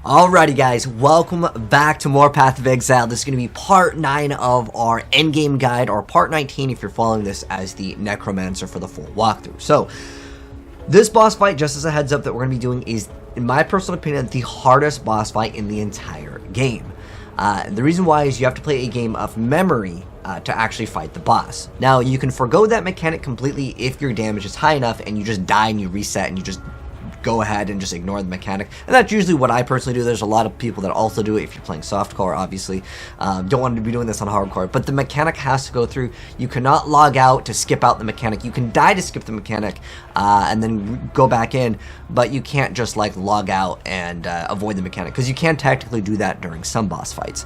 Alrighty guys, welcome back to more Path of Exile. This is going to be part 9 of our endgame guide, or part 19 if you're following this as the Necromancer for the full walkthrough. So, this boss fight, just as a heads up that we're going to be doing, is, in my personal opinion, the hardest boss fight in the entire game. The reason why is you have to play a game of memory to actually fight the boss. Now, you can forgo that mechanic completely if your damage is high enough and you just die and you reset and you just go ahead and just ignore the mechanic, and that's usually what I personally do. There's a lot of people that also do it if you're playing softcore, obviously. Don't want to be doing this on hardcore, but the mechanic has to go through. You cannot log out to skip out the mechanic. You can die to skip the mechanic and then go back in, but you can't just like log out and avoid the mechanic, because you can technically do that during some boss fights.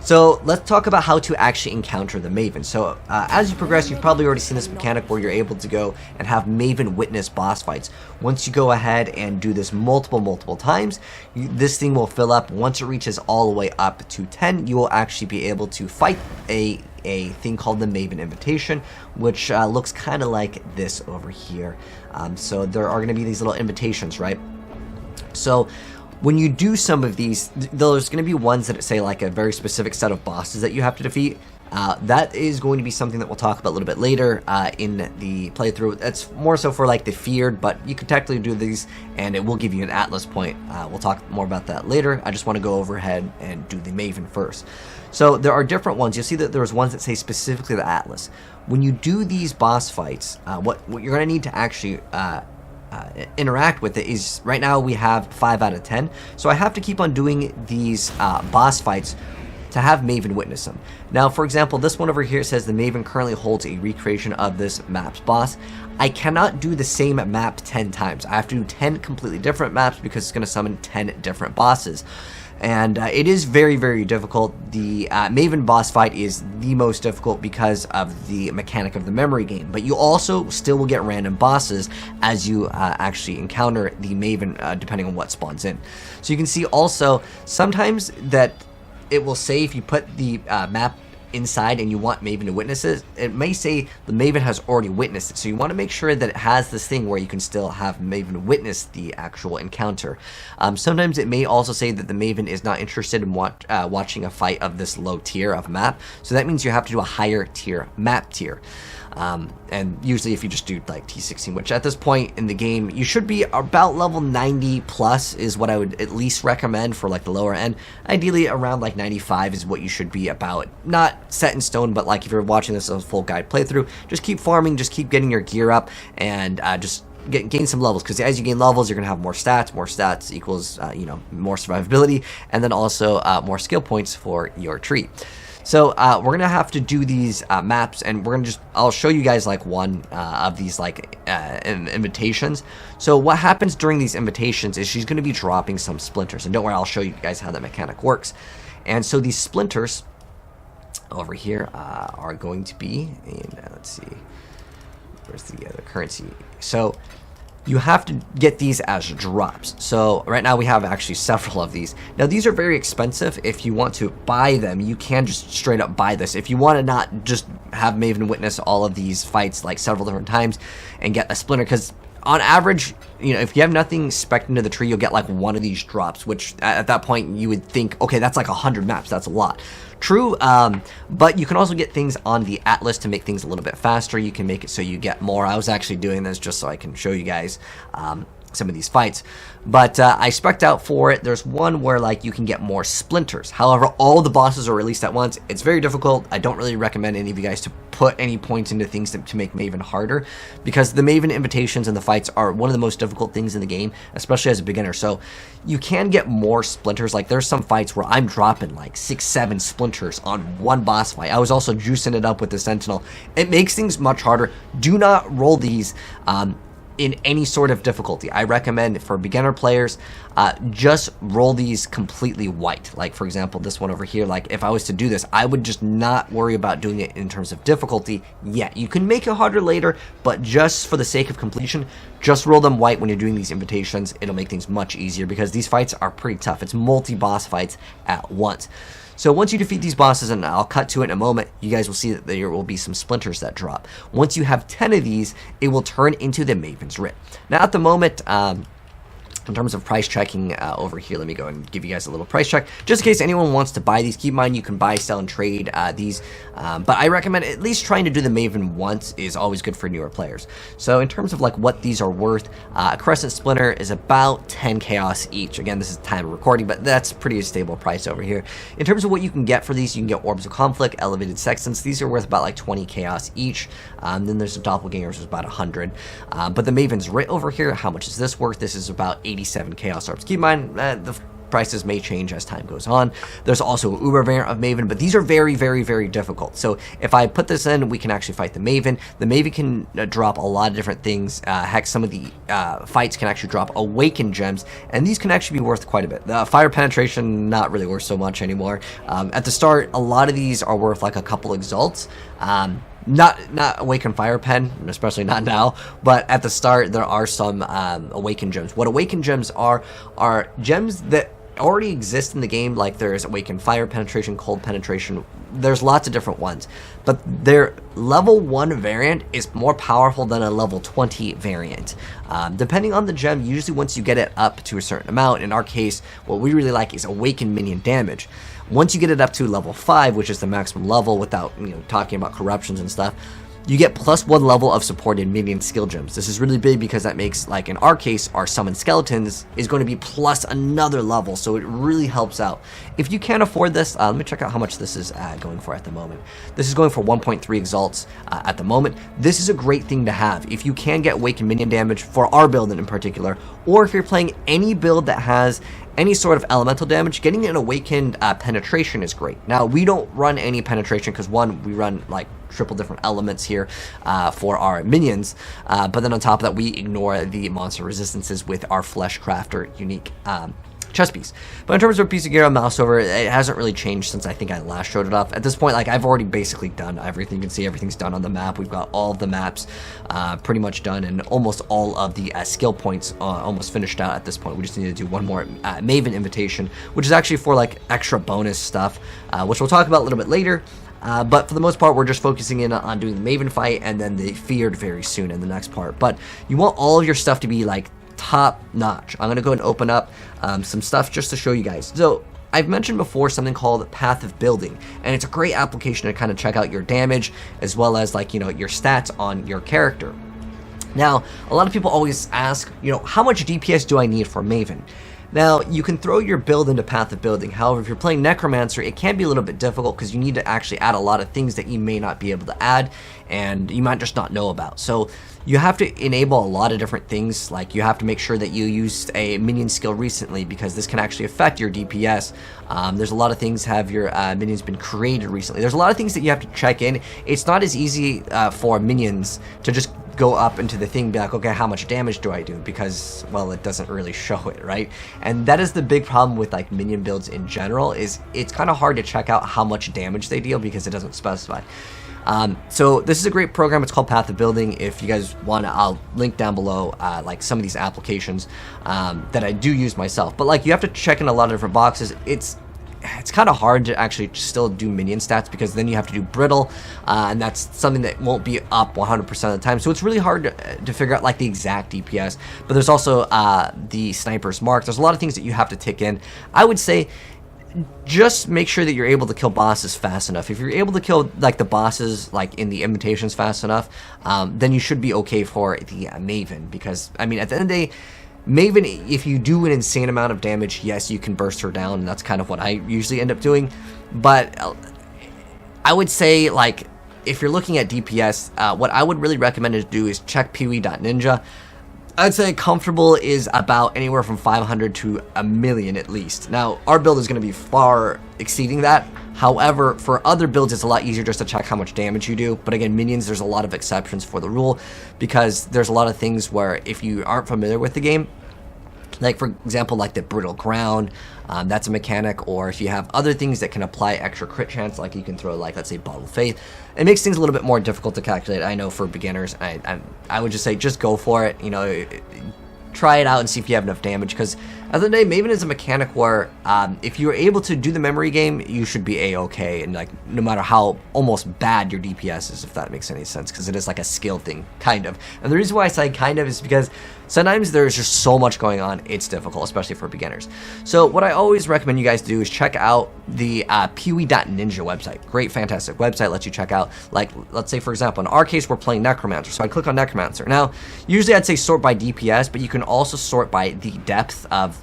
So let's talk about how to actually encounter the Maven. So as you progress, you've probably already seen this mechanic where you're able to go and have Maven witness boss fights. Once you go ahead and do this multiple times, this thing will fill up. Once it reaches all the way up to 10, you will actually be able to fight a thing called the Maven Invitation, which looks kind of like this over here. So there are going to be these little invitations, right? So when you do some of these, there's going to be ones that say like a very specific set of bosses that you have to defeat. That is going to be something that we'll talk about a little bit later in the playthrough. That's more so for like the feared, but you can technically do these and it will give you an Atlas point. We'll talk more about that later. I just want to go overhead and do the Maven first. So there are different ones. You'll see that there's ones that say specifically the Atlas. When you do these boss fights, what you're going to need to actually interact with it is, right now we have 5 out of 10, so I have to keep on doing these boss fights to have Maven witness them. Now, for example, this one over here says the Maven currently holds a recreation of this map's boss. I cannot do the same map 10 times. I have to do 10 completely different maps because it's going to summon 10 different bosses. And it is very difficult. The Maven boss fight is the most difficult because of the mechanic of the memory game, but you also still will get random bosses as you actually encounter the Maven depending on what spawns in. So you can see also sometimes that it will say, if you put the map inside and you want Maven to witness it, it may say the Maven has already witnessed it. So you want to make sure that it has this thing where you can still have Maven witness the actual encounter. Sometimes it may also say that the Maven is not interested in watching a fight of this low tier of map. So that means you have to do a higher tier map tier. And usually if you just do like T16, which at this point in the game you should be about level 90 plus is what I would at least recommend for like the lower end. Ideally around like 95 is what you should be about. Not set in stone, but like if you're watching this as a full guide playthrough, just keep farming, just keep getting your gear up, and just gain some levels, because as you gain levels you're gonna have more stats equals you know, more survivability, and then also more skill points for your tree. So we're gonna have to do these maps, and we're gonna I'll show you guys like one of these like invitations. So what happens during these invitations is she's gonna be dropping some splinters, and don't worry, I'll show you guys how that mechanic works. And so these splinters over here are going to be in, let's see, where's the other currency? So you have to get these as drops. So right now we have actually several of these. Now these are very expensive. If you want to buy them, you can just straight up buy this. If you want to not just have Maven witness all of these fights like several different times and get a splinter, because on average, you know, if you have nothing spec'd into the tree, you'll get like one of these drops, which at that point you would think, okay, that's like 100 maps, that's a lot. True, but you can also get things on the Atlas to make things a little bit faster. You can make it so you get more. I was actually doing this just so I can show you guys some of these fights, but I spec'd out for it. There's one where like you can get more splinters. However, all the bosses are released at once. It's very difficult. I don't really recommend any of you guys to put any points into things to make Maven harder, because the Maven invitations and the fights are one of the most difficult things in the game, especially as a beginner. So you can get more splinters. Like there's some fights where I'm dropping like 6-7 splinters on one boss fight. I was also juicing it up with the Sentinel. It makes things much harder. Do not roll these in any sort of difficulty. I recommend for beginner players, just roll these completely white. Like for example, this one over here, like if I was to do this, I would just not worry about doing it in terms of difficulty yet. You can make it harder later, but just for the sake of completion, just roll them white when you're doing these invitations. It'll make things much easier, because these fights are pretty tough. It's multi-boss fights at once. So once you defeat these bosses, and I'll cut to it in a moment, you guys will see that there will be some splinters that drop. Once you have 10 of these, it will turn into the Maven's Writ. Now at the moment, In terms of price checking over here, let me go and give you guys a little price check just in case anyone wants to buy these. Keep in mind you can buy, sell, and trade these, but I recommend at least trying to do the Maven once is always good for newer players. So in terms of like what these are worth, a Crescent Splinter is about 10 chaos each. Again, this is time of recording, but that's pretty stable price over here. In terms of what you can get for these, you can get Orbs of Conflict, Elevated Sextants. These are worth about like 20 chaos each. Then there's the Doppelgangers, which is about 100. But the Maven's right over here. How much is this worth? This is about 87 chaos orbs. Keep in mind the prices may change as time goes on. There's also an Uber variant of Maven, but these are very, very, very difficult. So if I put this in, we can actually fight the Maven. The Maven can drop a lot of different things. Heck, some of the fights can actually drop Awakened Gems, and these can actually be worth quite a bit. The Fire Penetration, not really worth so much anymore. At the start, a lot of these are worth like a couple Exalts. Not Awaken Fire Pen, especially not now, but at the start there are some Awakened Gems. What Awakened Gems are gems that already exist in the game, like there's Awakened Fire Penetration, Cold Penetration, there's lots of different ones, but their level 1 variant is more powerful than a level 20 variant. Depending on the gem, usually once you get it up to a certain amount, in our case, what we really like is Awakened Minion Damage. Once you get it up to level 5, which is the maximum level without, talking about corruptions and stuff, you get +1 level of supported minion skill gems. This is really big because that makes, like in our case, our summon skeletons is going to be plus another level, so it really helps out. If you can't afford this, let me check out how much this is going for at the moment. This is going for 1.3 exalts at the moment. This is a great thing to have if you can get Awakened Minion damage for our build in particular, or if you're playing any build that has any sort of elemental damage, getting an Awakened penetration is great. Now, we don't run any penetration because, one, we run like triple different elements here for our minions, but then on top of that, we ignore the monster resistances with our Flesh Crafter unique chest piece. But in terms of piece of gear on mouse over, it hasn't really changed since I think I last showed it off. At this point, like, I've already basically done everything. You can see everything's done on the map. We've got all of the maps pretty much done, and almost all of the skill points almost finished out at this point. We just need to do one more Maven invitation, which is actually for like extra bonus stuff, which we'll talk about a little bit later. But for the most part, we're just focusing in on doing the Maven fight and then the Feared very soon in the next part. But you want all of your stuff to be like top notch. I'm going to go and open up some stuff just to show you guys. So I've mentioned before something called Path of Building, and it's a great application to kind of check out your damage as well as like, your stats on your character. Now, a lot of people always ask, how much DPS do I need for Maven? Now, you can throw your build into Path of Building. However, if you're playing Necromancer, it can be a little bit difficult because you need to actually add a lot of things that you may not be able to add and you might just not know about. So you have to enable a lot of different things. Like, you have to make sure that you used a minion skill recently because this can actually affect your DPS. There's a lot of things. Have your minions been created recently? There's a lot of things that you have to check in. It's not as easy for minions to just go up into the thing, be like, okay, how much damage do I do? Because, well, it doesn't really show it, right? And that is the big problem with like minion builds in general, is it's kind of hard to check out how much damage they deal because it doesn't specify. So this is a great program. It's called Path of Building. If you guys want to, I'll link down below like some of these applications that I do use myself. But like, you have to check in a lot of different boxes. It's kind of hard to actually still do minion stats because then you have to do brittle, and that's something that won't be up 100% of the time. So it's really hard to figure out like the exact DPS. But there's also the Sniper's Mark. There's a lot of things that you have to tick in. I would say just make sure that you're able to kill bosses fast enough. If you're able to kill like the bosses like in the invitations fast enough, then you should be okay for the Maven. Because I mean, at the end of the day, Maven, if you do an insane amount of damage, yes, you can burst her down, and that's kind of what I usually end up doing. But I would say, like, if you're looking at DPS, what I would really recommend to do is check Peewee.Ninja. I'd say comfortable is about anywhere from 500 to a million at least. Now, our build is going to be far exceeding that. However, for other builds, it's a lot easier just to check how much damage you do. But again, minions, there's a lot of exceptions for the rule because there's a lot of things where if you aren't familiar with the game, like for example, like the Brittle Ground, that's a mechanic, or if you have other things that can apply extra crit chance, like you can throw like, let's say, Bottle of Faith, it makes things a little bit more difficult to calculate. I know for beginners, I would just say just go for it, try it out and see if you have enough damage, because At the end of the day, Maven is a mechanic where if you're able to do the memory game, you should be a-okay, and like no matter how almost bad your DPS is, if that makes any sense, because it is like a skill thing, kind of. And the reason why I say kind of is because sometimes there's just so much going on, it's difficult, especially for beginners. So what I always recommend you guys do is check out the Peewee.Ninja website. Great, fantastic website, lets you check out, like, let's say for example, in our case, we're playing Necromancer, so I click on Necromancer. Now, usually I'd say sort by DPS, but you can also sort by the depth of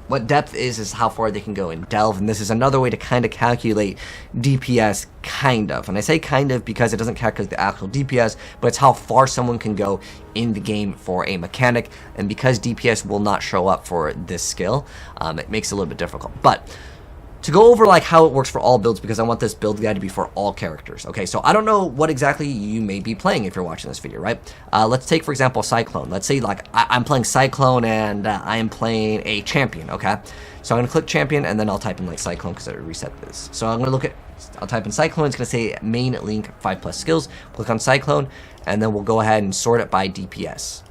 what depth is how far they can go in delve, and this is another way to kind of calculate DPS, kind of. And I say kind of because it doesn't calculate the actual DPS, but it's how far someone can go in the game for a mechanic, and because DPS will not show up for this skill, it makes it a little bit difficult. But to go over like how it works for all builds, because I want this build guide to be for all characters. Okay, so I don't know what exactly you may be playing if you're watching this video, right? Let's take, for example, Cyclone. Let's say like I'm playing Cyclone and I am playing a champion, okay? So I'm going to click champion and then I'll type in like Cyclone because I reset this. So I'm going to I'll type in Cyclone. It's going to say main link 5+ skills. Click on Cyclone and then we'll go ahead and sort it by DPS.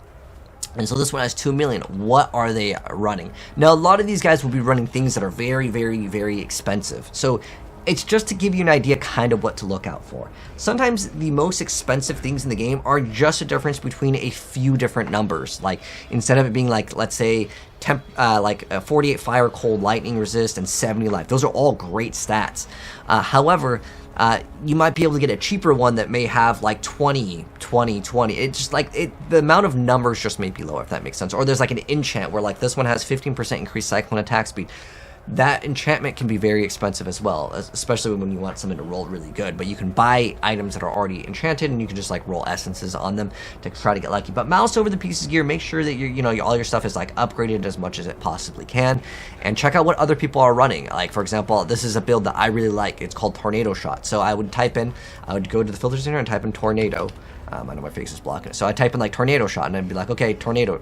And so this one has 2 million. What are they running? Now, a lot of these guys will be running things that are very, very, very expensive. So it's just to give you an idea kind of what to look out for. Sometimes the most expensive things in the game are just a difference between a few different numbers. Like instead of it being like, let's say, like a 48 fire, cold, lightning resist, and 70 life. Those are all great stats. However, you might be able to get a cheaper one that may have like 20. It's just like the amount of numbers just may be lower, if that makes sense. Or there's like an enchant where like this one has 15% increased Cyclone attack speed. That enchantment can be very expensive as well, especially when you want something to roll really good. But you can buy items that are already enchanted, and you can just like roll essences on them to try to get lucky. But mouse over the pieces gear, make sure that all your stuff is like upgraded as much as it possibly can, and check out what other people are running. Like for example, this is a build that I really like. It's called Tornado Shot. So I would go to the filter center and type in tornado. I know my face is blocking it. So I type in like Tornado Shot, and I'd be like, okay, Tornado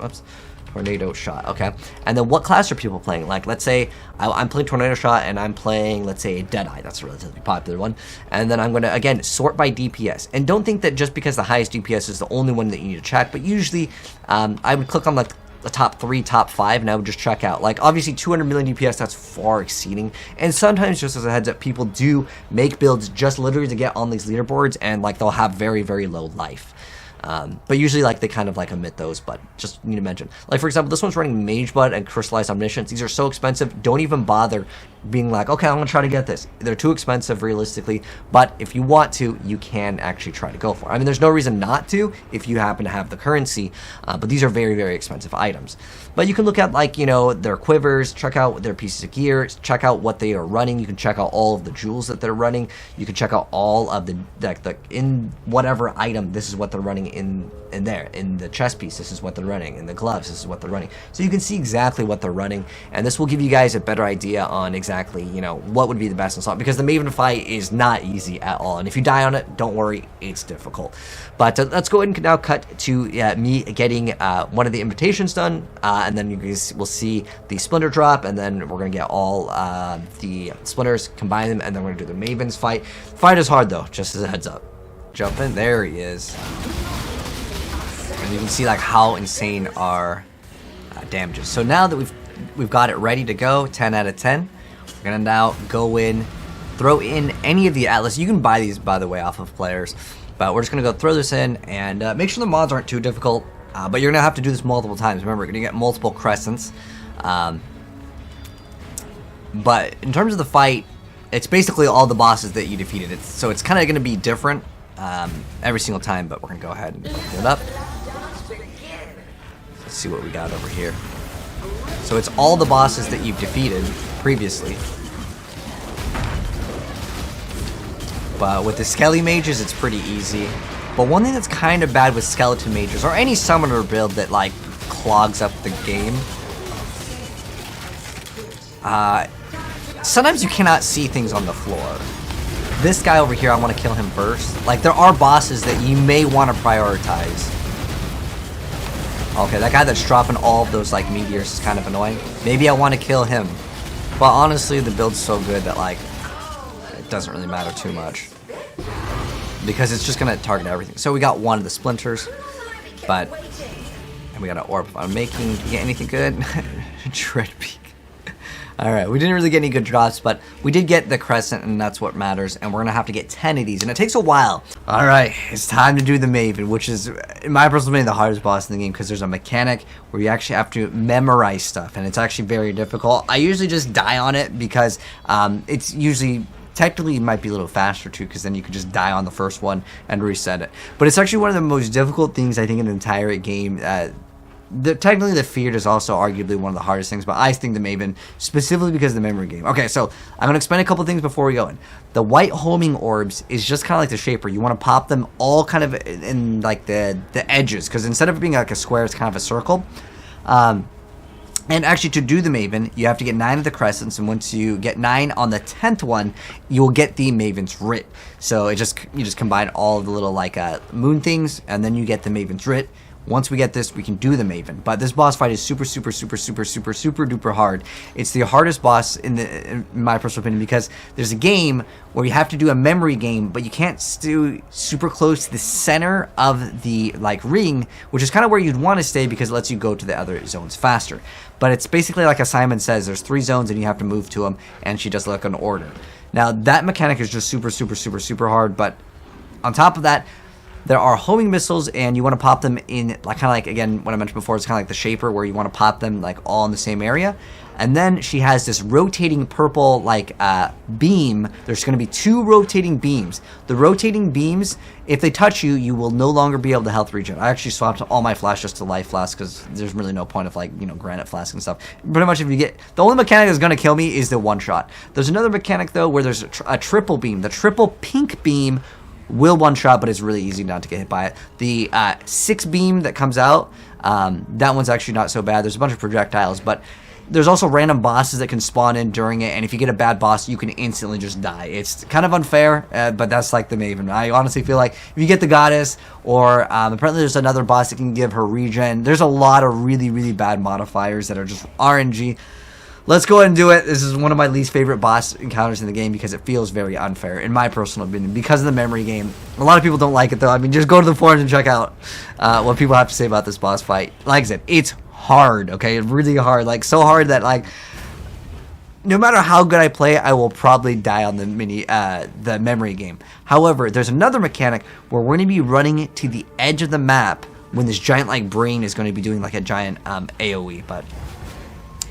Shot, okay? And then what class are people playing? Like, let's say I'm playing Tornado Shot and I'm playing, let's say, Deadeye. That's a relatively popular one. And then I'm going to, again, sort by DPS. And don't think that just because the highest DPS is the only one that you need to check, but usually I would click on, like, the top 3, top 5, and I would just check out. Like, obviously, 200 million DPS, that's far exceeding. And sometimes, just as a heads up, people do make builds just literally to get on these leaderboards, and, like, they'll have very, very low life. But usually like they kind of like omit those, but just need to mention. Like for example, this one's running Mage Blood and Crystallized Omniscience. These are so expensive, don't even bother being like, okay, I'm gonna try to get this. They're too expensive realistically, but if you want to, you can actually try to go for it. I mean, there's no reason not to if you happen to have the currency, but these are very, very expensive items. But you can look at like, their quivers, check out their pieces of gear, check out what they are running. You can check out all of the jewels that they're running. You can check out all of the in whatever item, this is what they're running in the chest piece, this is what they're running, in the gloves, this is what they're running. So you can see exactly what they're running, and this will give you guys a better idea on exactly, what would be the best in slot, because the Maven fight is not easy at all, and if you die on it, don't worry, it's difficult. But let's go ahead and now cut to me getting one of the invitations done, and then you guys will see the Splinter drop, and then we're going to get all the Splinters, combine them, and then we're going to do the Maven's fight. Fight is hard though, just as a heads up. Jump in, there he is. And you can see like how insane our damages. So now that we've got it ready to go, 10 out of 10, we're gonna now go in, throw in any of the Atlas. You can buy these, by the way, off of players, but we're just gonna go throw this in and make sure the mods aren't too difficult. But you're gonna have to do this multiple times. Remember, you're gonna get multiple crescents. But in terms of the fight, it's basically all the bosses that you defeated. So it's kind of gonna be different every single time. But we're gonna go ahead and open it up. Let's see what we got over here. So it's all the bosses that you've defeated previously. But with the Skelly Mages, it's pretty easy. But one thing that's kind of bad with Skeleton Mages, or any summoner build that like clogs up the game, sometimes you cannot see things on the floor. This guy over here, I want to kill him first. Like, there are bosses that you may want to prioritize. Okay, that guy that's dropping all of those, like, meteors is kind of annoying. Maybe I want to kill him. But honestly, the build's so good that, like, it doesn't really matter too much. Because it's just going to target everything. So we got one of the Splinters. But And we got an orb I'm making. Did we get anything good? Dread Peak. Alright, we didn't really get any good drops, but we did get the Crescent, and that's what matters. And we're going to have to get 10 of these, and it takes a while. Alright, it's time to do the Maven, which is, in my personal opinion, the hardest boss in the game, because there's a mechanic where you actually have to memorize stuff, and it's actually very difficult. I usually just die on it, because it's usually... Technically, it might be a little faster, too, because then you could just die on the first one and reset it. But it's actually one of the most difficult things, I think, in the entire game. Technically, the Feared is also arguably one of the hardest things, but I think the Maven, specifically because of the memory game. Okay, so I'm going to explain a couple things before we go in. The white homing orbs is just kind of like the Shaper. You want to pop them all kind of in like the edges, because instead of it being like a square, it's kind of a circle. And actually, to do the Maven, you have to get 9 of the Crescents, and once you get 9 on the 10th one, you will get the Maven's Writ. So you just combine all of the little like moon things, and then you get the Maven's Writ. Once we get this, we can do the Maven. But this boss fight is super duper hard. It's the hardest boss in my personal opinion, because there's a game where you have to do a memory game, but you can't stay super close to the center of the like ring, which is kind of where you'd want to stay because it lets you go to the other zones faster. But it's basically like Simon says, there's 3 zones and you have to move to them, and she does like an order. Now that mechanic is just super hard, but on top of that, there are homing missiles, and you want to pop them in, like kind of like, again, what I mentioned before, it's kind of like the Shaper, where you want to pop them like all in the same area. And then she has this rotating purple like beam. There's going to be 2 rotating beams. The rotating beams, if they touch you, you will no longer be able to health regen. I actually swapped all my flash just to life flask, because there's really no point of like, you know, granite flask and stuff. Pretty much if you get, the only mechanic that's going to kill me is the one shot. There's another mechanic though where there's a triple beam. The triple pink beam will one shot, but it's really easy not to get hit by it. The 6 beam that comes out, that one's actually not so bad. There's a bunch of projectiles, but there's also random bosses that can spawn in during it, and if you get a bad boss, you can instantly just die. It's kind of unfair, but that's like the Maven. I honestly feel like if you get the Goddess, or apparently there's another boss that can give her regen, there's a lot of really bad modifiers that are just RNG. Let's go ahead and do it. This is one of my least favorite boss encounters in the game because it feels very unfair, in my personal opinion, because of the memory game. A lot of people don't like it, though. I mean, just go to the forums and check out what people have to say about this boss fight. Like I said, it's hard, okay? It's really hard. Like, so hard that, like, no matter how good I play, I will probably die on the memory game. However, there's another mechanic where we're going to be running to the edge of the map when this giant, like, brain is going to be doing, like, a giant AoE, but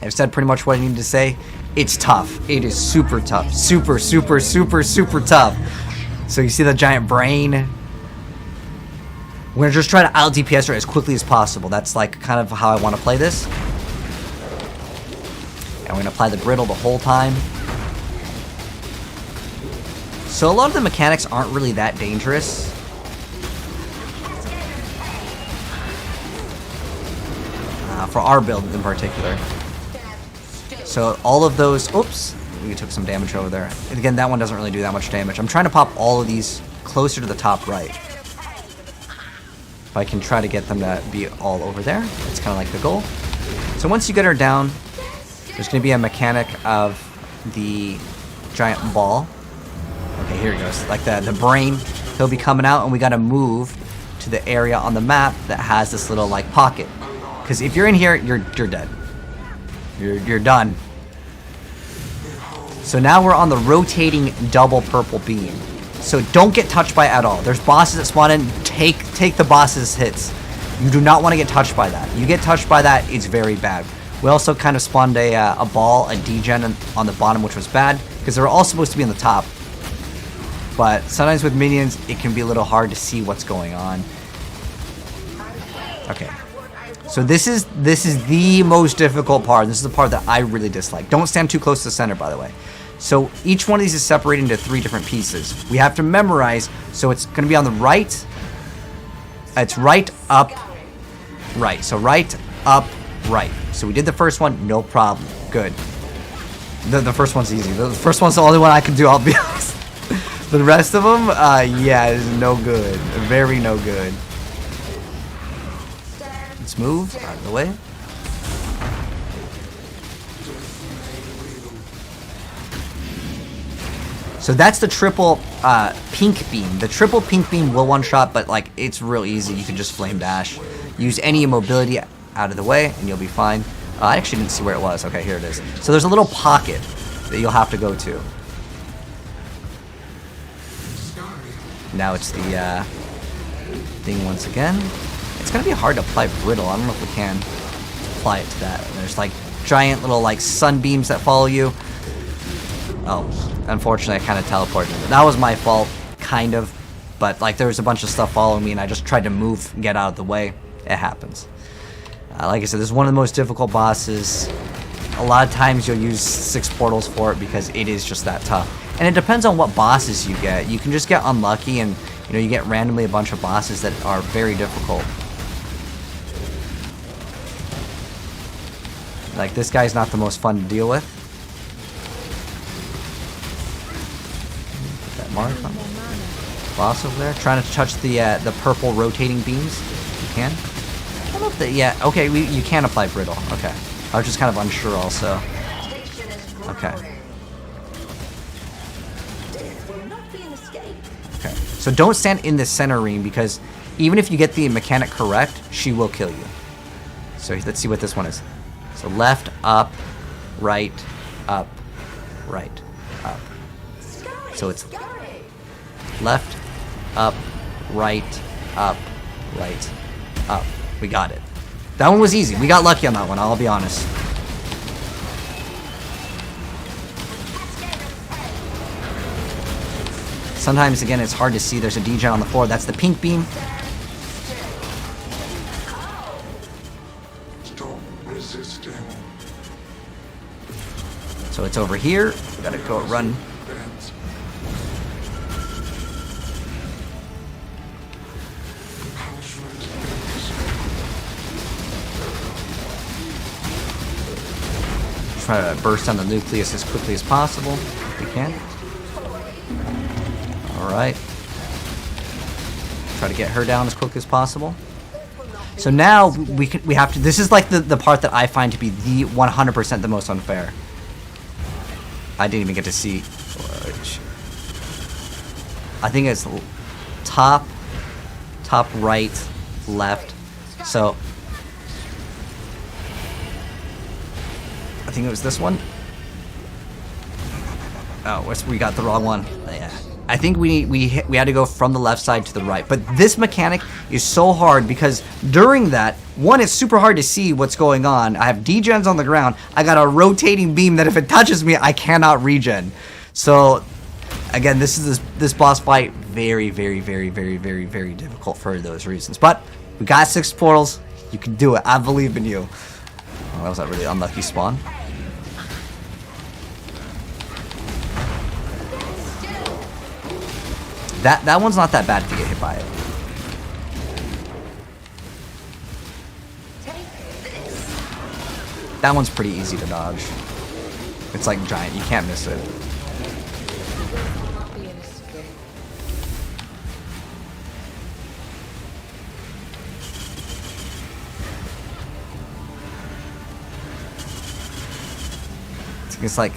I've said pretty much what I need to say. It's tough. It is super tough. Super tough. So you see the giant brain? We're going to just try to out DPS her as quickly as possible. That's like kind of how I want to play this. And we're going to apply the brittle the whole time. So a lot of the mechanics aren't really that dangerous. For our build in particular. So all of those, oops, we took some damage over there. And again, that one doesn't really do that much damage. I'm trying to pop all of these closer to the top right. If I can try to get them to be all over there, that's kind of like the goal. So once you get her down, there's going to be a mechanic of the giant ball. Okay, here he goes. Like the brain, he'll be coming out, and we got to move to the area on the map that has this little like pocket. Because if you're in here, you're dead. You're done. So now we're on the rotating double purple beam. So don't get touched by it at all. There's bosses that spawn in. Take the boss's hits. You do not want to get touched by that. You get touched by that, it's very bad. We also kind of spawned a ball, a degen on the bottom, which was bad because they're all supposed to be on the top. But sometimes with minions, it can be a little hard to see what's going on. Okay. So this is the most difficult part. This is the part that I really dislike. Don't stand too close to the center, by the way. So each one of these is separated into 3 different pieces. We have to memorize. So it's going to be on the right. It's right, up, right. So right, up, right. So we did the first one, no problem. Good. The first one's easy. The first one's the only one I can do, I'll be honest. The rest of them, yeah, is no good. Very no good. Let's move out of the way. So that's the triple pink beam. The triple pink beam will one-shot, but like it's real easy. You can just flame dash. Use any mobility out of the way, and you'll be fine. I actually didn't see where it was. Okay, here it is. So there's a little pocket that you'll have to go to. Now it's the thing once again. It's gonna be hard to apply brittle. I don't know if we can apply it to that. And there's like giant little like sunbeams that follow you. Oh, unfortunately I kind of teleported. That was my fault, kind of. But like there was a bunch of stuff following me and I just tried to move and get out of the way. It happens. Like I said, this is one of the most difficult bosses. A lot of times you'll use 6 portals for it because it is just that tough. And it depends on what bosses you get. You can just get unlucky and you get randomly a bunch of bosses that are very difficult. Like this guy's not the most fun to deal with. Put that mark on the boss over there. Trying to touch the purple rotating beams. You can. I don't know if yeah, okay, you can apply brittle. Okay. I was just kind of unsure also. Okay. Okay. So don't stand in the center ring because even if you get the mechanic correct, she will kill you. So let's see what this one is. So left, up, right, up, right, up. So it's left, up, right, up, right, up. We got it. That one was easy. We got lucky on that one, I'll be honest. Sometimes, again, it's hard to see. There's a degen on the floor. That's the pink beam. So it's over here. We gotta go run. Try to burst down the nucleus as quickly as possible if we can. Alright. Try to get her down as quickly as possible. So now we have to, this is like the part that I find to be the 100% the most unfair. I didn't even get to see. I think it's top, right, left. So I think it was this one. Oh, we got the wrong one. Yeah. I think we had to go from the left side to the right. But this mechanic is so hard because during that, one, it's super hard to see what's going on. I have degens on the ground. I got a rotating beam that if it touches me, I cannot regen. So again, this boss fight very, very, very, very, very, very difficult for those reasons. But we got 6 portals. You can do it. I believe in you. Oh, that was a really unlucky spawn. That one's not that bad if you get hit by it. That one's pretty easy to dodge. It's like giant, you can't miss it. It's like,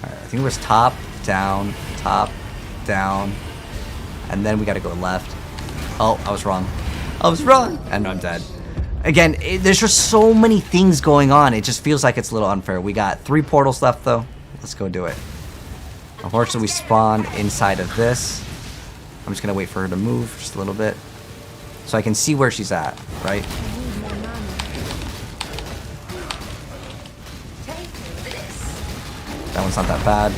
I think it was top, down, and then we gotta go left. Oh, I was wrong. And I'm dead. Again, there's just so many things going on. It just feels like it's a little unfair. We got 3 portals left, though. Let's go do it. Unfortunately, we spawned inside of this. I'm just gonna wait for her to move just a little bit, so I can see where she's at, right? That one's not that bad.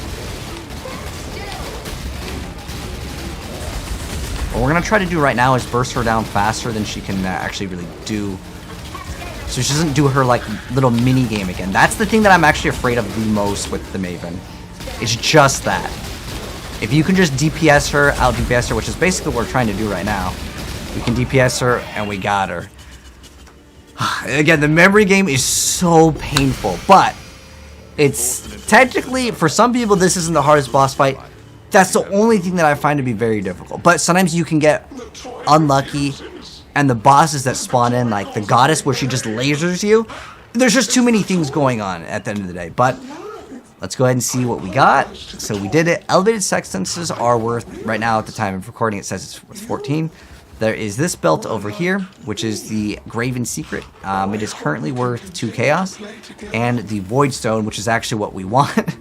What we're going to try to do right now is burst her down faster than she can actually really do. So she doesn't do her like little mini game again. That's the thing that I'm actually afraid of the most with the Maven. It's just that. If you can just DPS her, out DPS her, which is basically what we're trying to do right now. We can DPS her and we got her. Again, the memory game is so painful, but it's technically, for some people, this isn't the hardest boss fight. That's the only thing that I find to be very difficult. But sometimes you can get unlucky, and the bosses that spawn in, like the goddess where she just lasers you, there's just too many things going on at the end of the day. But let's go ahead and see what we got. So we did it. Elevated sextances are worth, right now at the time of recording, it says it's worth 14. there is this belt over here, which is the Graven Secret. It is currently worth 2 chaos, and the Void Stone, which is actually what we want.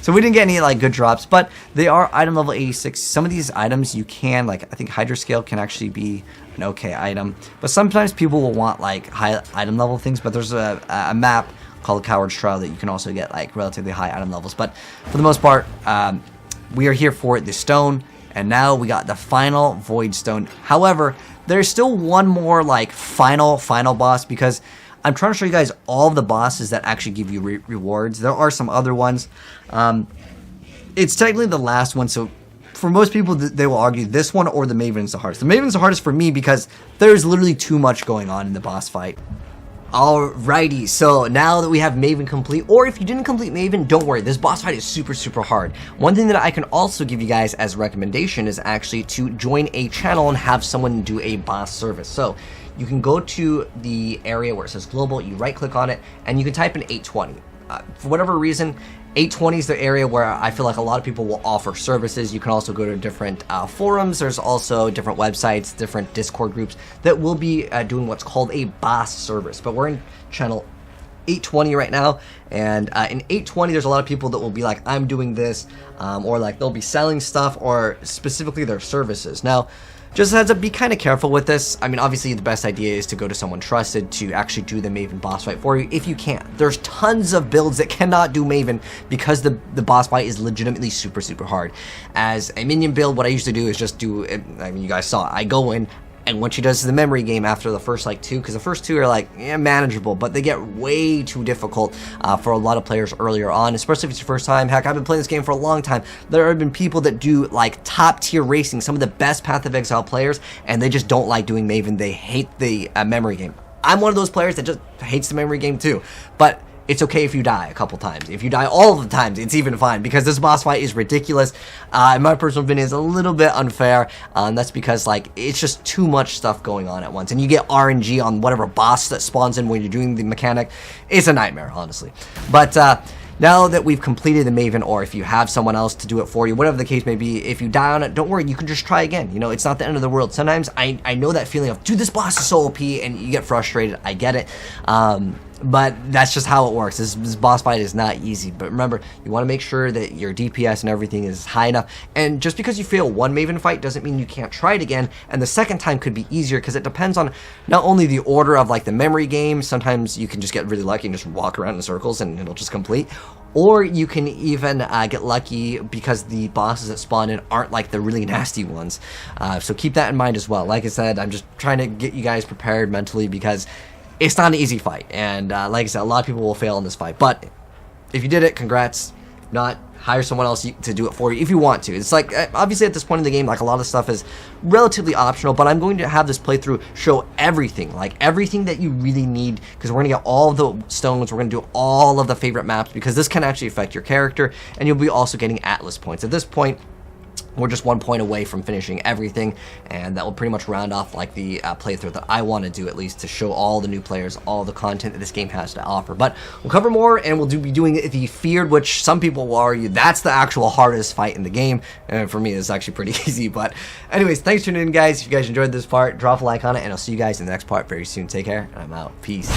So we didn't get any like good drops, but they are item level 86. Some of these items you can, like I think Hydra Scale can actually be an okay item, but sometimes people will want like high item level things. But there's a map called Coward's Trial that you can also get like relatively high item levels. But for the most part, we are here for the stone, and now we got the final Void Stone. However, there's still one more like final boss, because I'm trying to show you guys all of the bosses that actually give you rewards. There are some other ones. It's technically the last one, so for most people, they will argue this one or the Maven is the hardest. The Maven is the hardest for me because there's literally too much going on in the boss fight. Alrighty, so now that we have Maven complete, or if you didn't complete Maven, don't worry, this boss fight is super hard. One thing that I can also give you guys as a recommendation is actually to join a channel and have someone do a boss service. So you can go to the area where it says global, you right click on it, and you can type in 820. For whatever reason, 820 is the area where I feel like a lot of people will offer services. You can also go to different forums. There's also different websites, different Discord groups that will be doing what's called a boss service. But we're in channel 820 right now, and in 820 there's a lot of people that will be like, I'm doing this, or like they'll be selling stuff, or specifically their services. Now, just a heads up, be kind of careful with this. I mean, obviously the best idea is to go to someone trusted to actually do the Maven boss fight for you, if you can. There's tons of builds that cannot do Maven because the boss fight is legitimately super hard. As a minion build, what I usually do is just do, I mean, you guys saw it, I go in, and what she does is the memory game after the first like 2, because the first 2 are like manageable, but they get way too difficult for a lot of players earlier on, especially if it's your first time. Heck, I've been playing this game for a long time. There have been people that do like top tier racing, some of the best Path of Exile players, and they just don't like doing Maven. They hate the memory game. I'm one of those players that just hates the memory game too, but it's okay if you die a couple times. If you die all of the times, it's even fine, because this boss fight is ridiculous. In my personal opinion, is a little bit unfair. That's because like it's just too much stuff going on at once, and you get RNG on whatever boss that spawns in when you're doing the mechanic. It's a nightmare, honestly. But now that we've completed the Maven, or if you have someone else to do it for you, whatever the case may be, if you die on it, don't worry, you can just try again. You know, it's not the end of the world. Sometimes I know that feeling of, dude, this boss is so OP, and you get frustrated. I get it. But that's just how it works. This boss fight is not easy. But remember, you want to make sure that your DPS and everything is high enough. And just because you fail one Maven fight doesn't mean you can't try it again. And the second time could be easier, because it depends on not only the order of like the memory game. Sometimes you can just get really lucky and just walk around in circles and it'll just complete. Or you can even get lucky because the bosses that spawn in aren't like the really nasty ones. So keep that in mind as well. Like I said, I'm just trying to get you guys prepared mentally, because it's not an easy fight, and like I said, a lot of people will fail in this fight, but if you did it, congrats. If not, hire someone else to do it for you if you want to. It's like, obviously at this point in the game, like a lot of stuff is relatively optional, but I'm going to have this playthrough show everything, like everything that you really need, because we're going to get all of the stones, we're going to do all of the favorite maps, because this can actually affect your character, and you'll be also getting Atlas points. At this point, we're just 1 point away from finishing everything, and that will pretty much round off like the playthrough that I want to do, at least to show all the new players, all the content that this game has to offer. But we'll cover more, and we'll be doing the Feared, which some people will argue that's the actual hardest fight in the game, and for me it's actually pretty easy. But anyways, thanks for tuning in, guys. If you guys enjoyed this part, drop a like on it, and I'll see you guys in the next part very soon. Take care, and I'm out. Peace.